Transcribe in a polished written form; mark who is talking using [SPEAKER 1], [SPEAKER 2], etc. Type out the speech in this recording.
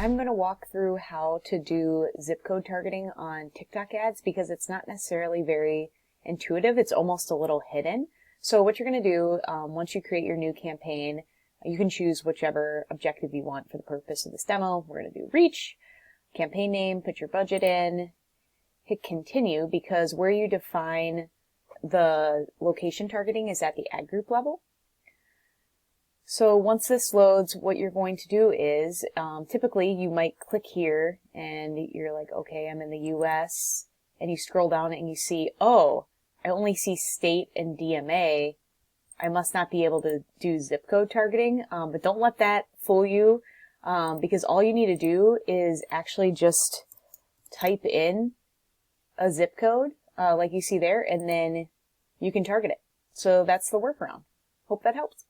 [SPEAKER 1] I'm going to walk through how to do zip code targeting on TikTok ads because it's not necessarily very intuitive. It's almost a little hidden. So what you're going to do, once you create your new campaign, you can choose whichever objective you want for the purpose of this demo. We're going to do reach, campaign name, put your budget in, hit continue, because where you define the location targeting is at the ad group level. So once this loads, what you're going to do is, typically you might click here and you're like, okay, I'm in the US, and you scroll down and you see, oh, I only see state and DMA. I must not be able to do zip code targeting, but don't let that fool you, because all you need to do is actually just type in a zip code, like you see there, and then you can target it. So that's the workaround. Hope that helps.